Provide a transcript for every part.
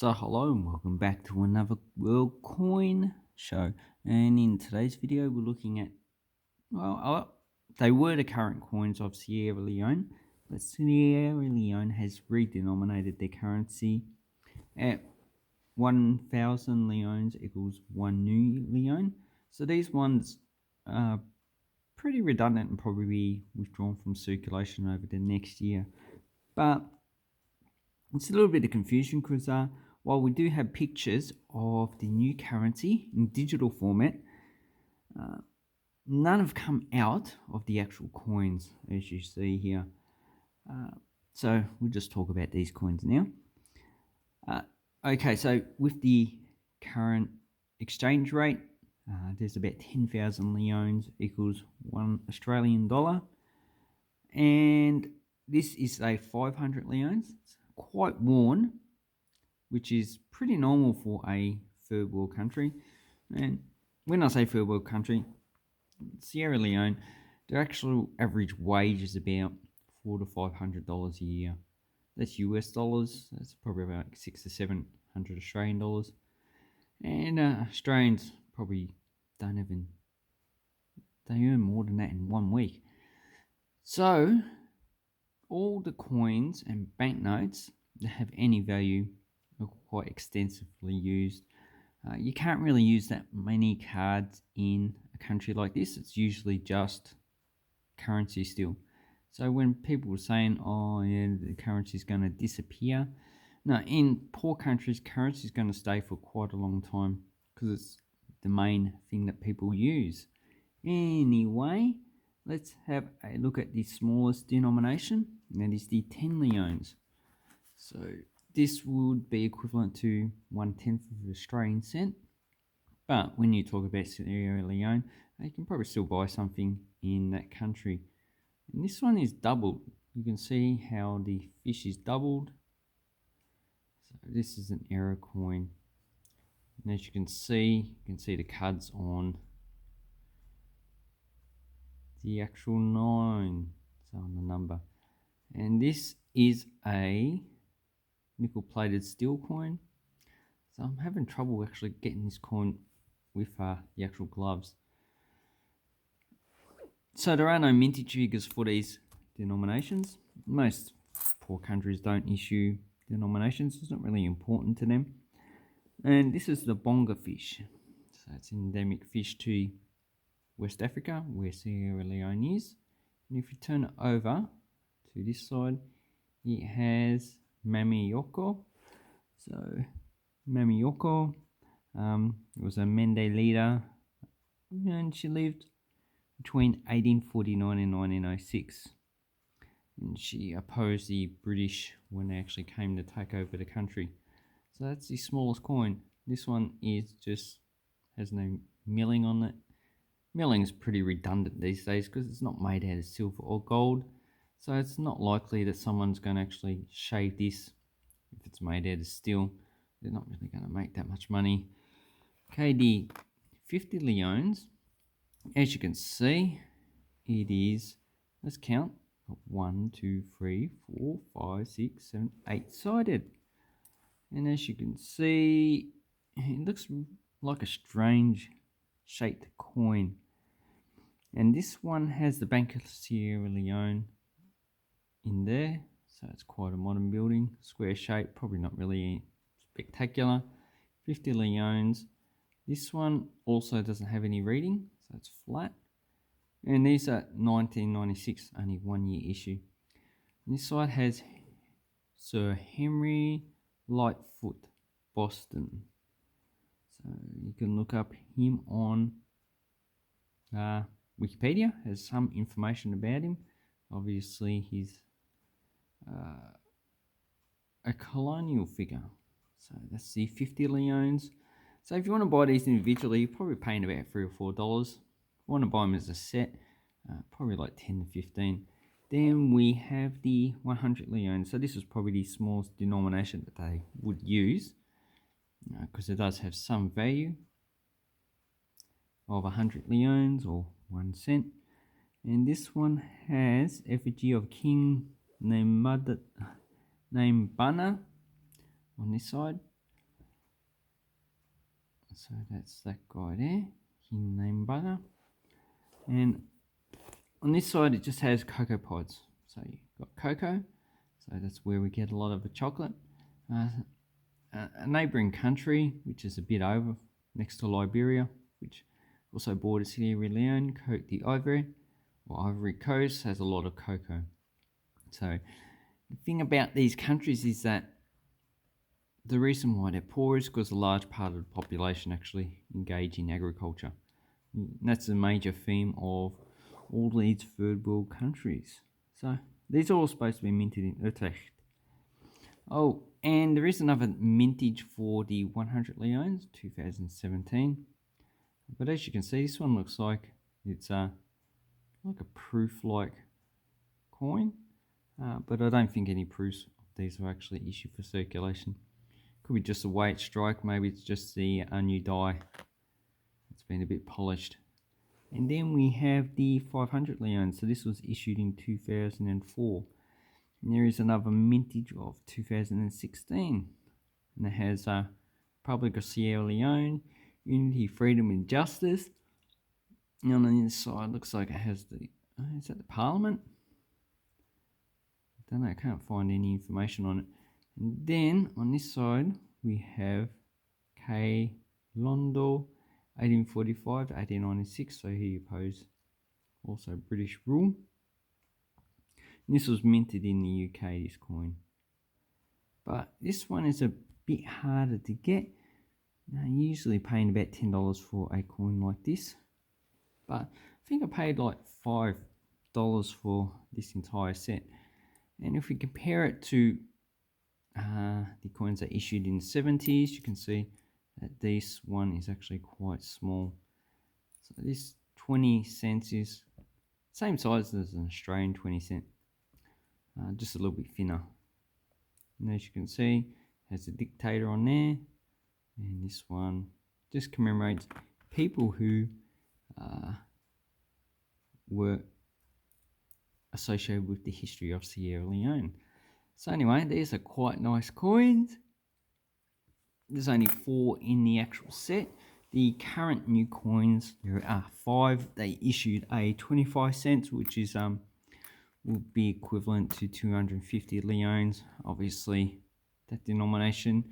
So hello and welcome back to another World Coin show. And in today's video, we're looking at they were the current coins of Sierra Leone, but Sierra Leone has redenominated their currency at 1,000 leones equals 1 new leone. So these ones are pretty redundant and probably be withdrawn from circulation over the next year. But it's a little bit of confusion because while we do have pictures of the new currency in digital format, none have come out of the actual coins as you see here. So we'll just talk about these coins now. Okay, so with the current exchange rate, there's about 10,000 leones equals $1 Australian. And this is a 500 leones. It's quite worn, which is pretty normal for a third world country. And when I say third world country, Sierra Leone, their actual average wage is about $400 to $500 a year. That's US dollars. That's probably about $600 to $700 Australian dollars. And Australians probably they earn more than that in 1 week. So all the coins and banknotes that have any value are quite extensively used. You can't really use that many cards in a country like this. It's usually just currency still. So when people are saying, oh yeah, the currency is going to disappear, no, in poor countries, currency is going to stay for quite a long time because it's the main thing that people use. Anyway, let's have a look at the smallest denomination, and that is the 10 leones. So this would be equivalent to 1/10 of an Australian cent. But when you talk about Sierra Leone, you can probably still buy something in that country. And this one is doubled. You can see how the fish is doubled. So this is an error coin. And as you can see the cuds on the actual 9. So on the number. And this is a nickel plated steel coin. So I'm having trouble actually getting this coin with the actual gloves. So there are no mintage figures for these denominations. Most poor countries don't issue denominations. It's not really important to them. And this is the bonga fish. So it's an endemic fish to West Africa, where Sierra Leone is. And if you turn it over to this side, it has Mamiyoko. So Mamiyoko was a Mende leader, and she lived between 1849 and 1906. And she opposed the British when they actually came to take over the country. So that's the smallest coin. This one is just has no milling on it. Milling is pretty redundant these days because it's not made out of silver or gold. So it's not likely that someone's going to actually shave this. If it's made out of steel, they're not really going to make that much money. Okay, the 50 leones, as you can see, it is, let's count, 1, 2, 3, 4, 5, 6, 7, 8 sided. And as you can see, it looks like a strange shaped coin. And this one has the Bank of Sierra Leone in there. So it's quite a modern building, square shape, probably not really spectacular. 50 leones. This one also doesn't have any reading, so it's flat. And these are 1996, only 1 year issue. And this side has Sir Henry Lightfoot, Boston. So you can look up him on Wikipedia, has some information about him. Obviously, he's a colonial figure. So that's the 50 leones. So if you want to buy these individually, you're probably paying about $3 or $4. If you want to buy them as a set, probably like 10 to 15. Then we have the 100 leones. So this is probably the smallest denomination that they would use, because it does have some value of 100 leones or 1 cent. And this one has effigy of King named Bana on this side. So that's that guy there, King Name Brother. And on this side, it just has cocoa pods. So you've got cocoa, so that's where we get a lot of the chocolate. A neighbouring country, which is a bit over, next to Liberia, which also borders Sierra Leone, Cote d'Ivoire, or Ivory Coast, has a lot of cocoa. So the thing about these countries is that the reason why they're poor is because a large part of the population actually engage in agriculture. And that's a major theme of all these third world countries. So these are all supposed to be minted in Utrecht. Oh, and there is another mintage for the 100 Leones, 2017. But as you can see, this one looks like it's like a proof-like coin. But I don't think any proofs of these are actually issued for circulation. Could be just a weight strike, maybe it's just the new die. It's been a bit polished. And then we have the 500 Leones. So this was issued in 2004. And there is another mintage of 2016. And it has Republic of Sierra Leone, Unity, Freedom and Justice. And on the inside, looks like it has the, is that the Parliament? I don't know, I can't find any information on it. And then on this side, we have K. Londo, 1845 to 1896. So he opposed also British rule. And this was minted in the UK, this coin. But this one is a bit harder to get. Now, usually paying about $10 for a coin like this. But I think I paid like $5 for this entire set. And if we compare it to the coins that issued in the 70s, you can see that this one is actually quite small. So this 20 cents is same size as an Australian 20 cent, just a little bit thinner. And as you can see, it has a dictator on there, and this one just commemorates people who were associated with the history of Sierra Leone. So anyway, these are quite nice coins. There's only 4 in the actual set. The current new coins, there are 5. They issued a 25 cents, which is will be equivalent to 250 leones. Obviously, that denomination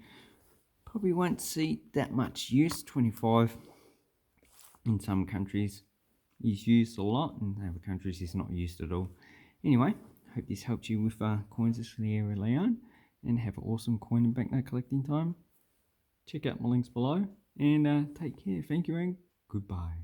probably won't see that much use. 25 in some countries is used a lot, and in other countries is not used at all. Anyway, hope this helped you with coins of Sierra Leone, and have an awesome coin and banknote collecting time. Check out my links below, and take care. Thank you and goodbye.